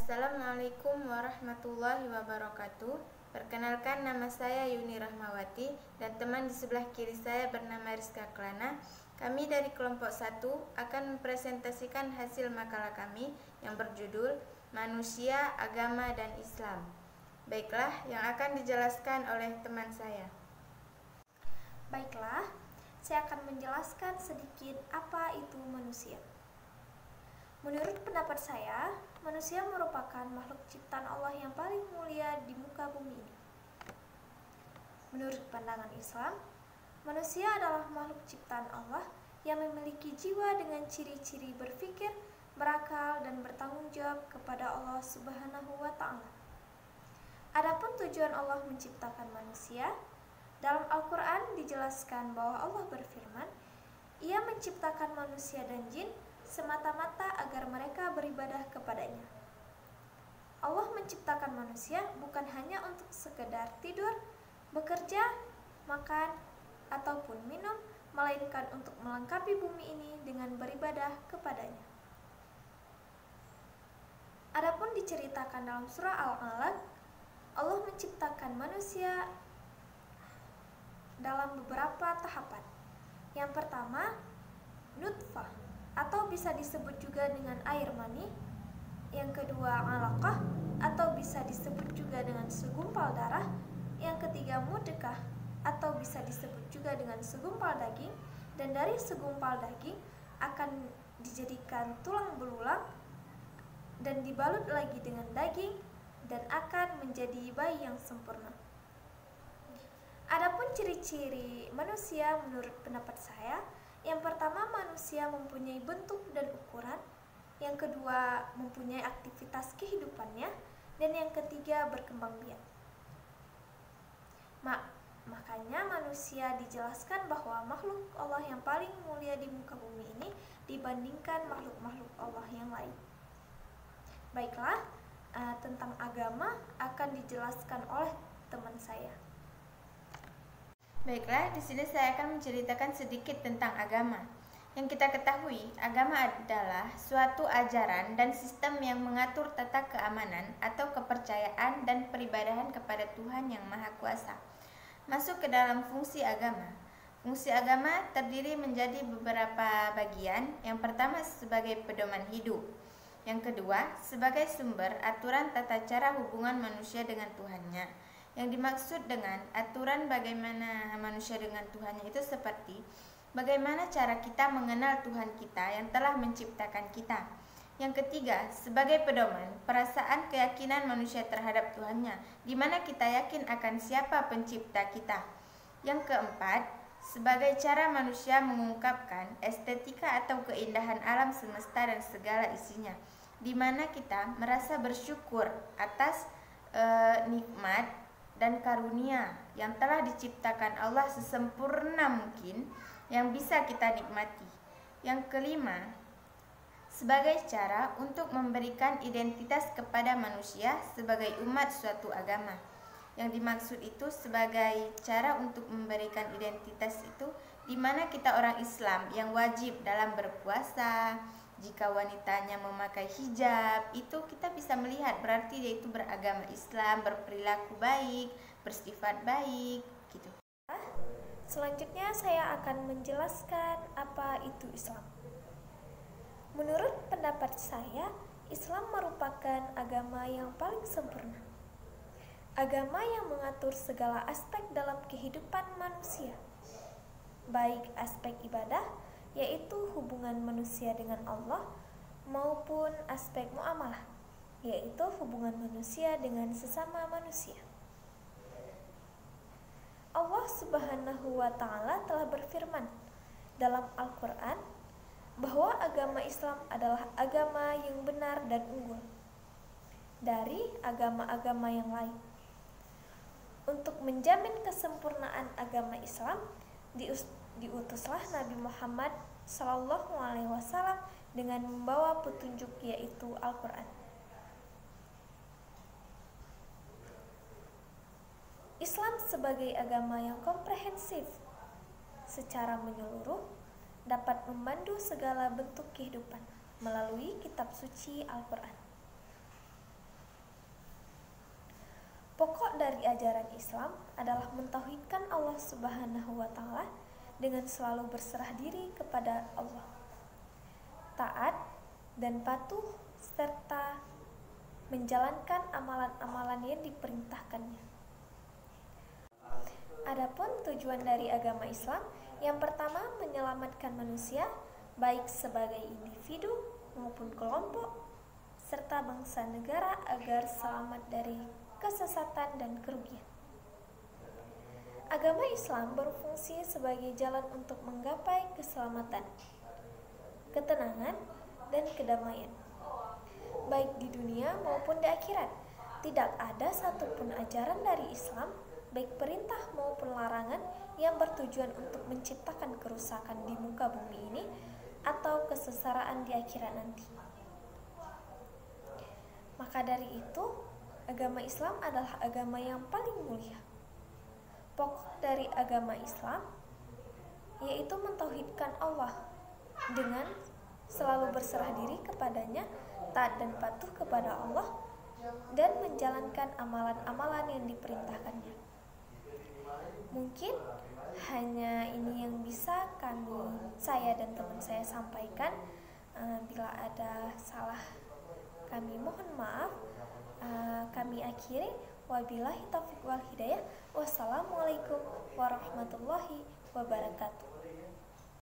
Assalamualaikum warahmatullahi wabarakatuh. Perkenalkan, nama saya Yuni Rahmawati dan teman di sebelah kiri saya bernama Rizka Klana. Kami dari kelompok 1 akan mempresentasikan hasil makalah kami yang berjudul Manusia, Agama, dan Islam. Baiklah, yang akan dijelaskan oleh teman saya. Baiklah, saya akan menjelaskan sedikit apa itu manusia. Menurut pendapat saya, manusia merupakan makhluk ciptaan Allah yang paling mulia di muka bumi ini. Menurut pandangan Islam, manusia adalah makhluk ciptaan Allah yang memiliki jiwa dengan ciri-ciri berpikir, berakal, dan bertanggung jawab kepada Allah Subhanahu wa Ta'ala. Adapun tujuan Allah menciptakan manusia, dalam Al-Quran dijelaskan bahwa Allah berfirman, Ia menciptakan manusia dan jin semata-mata agar mereka beribadah kepadanya. Allah menciptakan manusia bukan hanya untuk sekedar tidur, bekerja, makan, ataupun minum, melainkan untuk melengkapi bumi ini dengan beribadah kepadanya. Adapun diceritakan dalam surah Al-Alaq, Allah menciptakan manusia dalam beberapa tahapan. Yang pertama, nutfah, atau bisa disebut juga dengan air mani. Yang kedua, alaqah, atau bisa disebut juga dengan segumpal darah. Yang ketiga, mudghah, atau bisa disebut juga dengan segumpal daging. Dan dari segumpal daging akan dijadikan tulang belulang dan dibalut lagi dengan daging dan akan menjadi bayi yang sempurna. Adapun ciri-ciri manusia menurut pendapat saya, yang pertama, manusia mempunyai bentuk dan ukuran. Yang kedua, mempunyai aktivitas kehidupannya. Dan yang ketiga, berkembang biak. Makanya manusia dijelaskan bahwa makhluk Allah yang paling mulia di muka bumi ini dibandingkan makhluk-makhluk Allah yang lain. Baiklah, tentang agama akan dijelaskan oleh teman saya. Baiklah, di sini saya akan menceritakan sedikit tentang agama. Yang kita ketahui, agama adalah suatu ajaran dan sistem yang mengatur tata keamanan atau kepercayaan dan peribadahan kepada Tuhan yang Maha Kuasa. Masuk ke dalam fungsi agama. Fungsi agama terdiri menjadi beberapa bagian. Yang pertama, sebagai pedoman hidup. Yang kedua, sebagai sumber aturan tata cara hubungan manusia dengan Tuhannya. Yang dimaksud dengan aturan bagaimana manusia dengan Tuhannya itu seperti bagaimana cara kita mengenal Tuhan kita yang telah menciptakan kita. Yang ketiga, sebagai pedoman perasaan keyakinan manusia terhadap Tuhannya, di mana kita yakin akan siapa pencipta kita. Yang keempat, sebagai cara manusia mengungkapkan estetika atau keindahan alam semesta dan segala isinya, di mana kita merasa bersyukur atas nikmat dan karunia yang telah diciptakan Allah sesempurna mungkin yang bisa kita nikmati. Yang kelima, sebagai cara untuk memberikan identitas kepada manusia sebagai umat suatu agama. Yang dimaksud itu sebagai cara untuk memberikan identitas itu di mana kita orang Islam yang wajib dalam berpuasa. Jika wanitanya memakai hijab, itu kita bisa melihat berarti dia itu beragama Islam, berperilaku baik, bersifat baik, gitu. Selanjutnya saya akan menjelaskan apa itu Islam. Menurut pendapat saya, Islam merupakan agama yang paling sempurna. Agama yang mengatur segala aspek dalam kehidupan manusia, baik aspek ibadah, yaitu hubungan manusia dengan Allah, maupun aspek muamalah, yaitu hubungan manusia dengan sesama manusia. Allah Subhanahu wa Ta'ala telah berfirman dalam Al-Quran bahwa agama Islam adalah agama yang benar dan unggul dari agama-agama yang lain. Untuk menjamin kesempurnaan agama Islam, diutuslah Nabi Muhammad SAW dengan membawa petunjuk yaitu Al-Quran. Islam sebagai agama yang komprehensif secara menyeluruh dapat memandu segala bentuk kehidupan melalui kitab suci Al-Quran. Pokok dari ajaran Islam adalah mentauhidkan Allah Subhanahu wa Ta'ala dengan selalu berserah diri kepada Allah, taat dan patuh, serta menjalankan amalan-amalan yang diperintahkannya. Adapun tujuan dari agama Islam, yang pertama menyelamatkan manusia, baik sebagai individu maupun kelompok, serta bangsa negara agar selamat dari kesesatan dan kerugian. Agama Islam berfungsi sebagai jalan untuk menggapai keselamatan, ketenangan, dan kedamaian, baik di dunia maupun di akhirat. Tidak ada satupun ajaran dari Islam, baik perintah maupun larangan, yang bertujuan untuk menciptakan kerusakan di muka bumi ini atau kesengsaraan di akhirat nanti. Maka dari itu, agama Islam adalah agama yang paling mulia. Pokok dari agama Islam yaitu mentauhidkan Allah dengan selalu berserah diri kepadanya, taat dan patuh kepada Allah, dan menjalankan amalan-amalan yang diperintahkannya. Mungkin hanya ini yang bisa saya dan teman saya sampaikan. Bila ada salah, kami mohon maaf. Kami akhiri, wabillahi taufiq wal hidayah. Wassalamualaikum warahmatullahi wabarakatuh.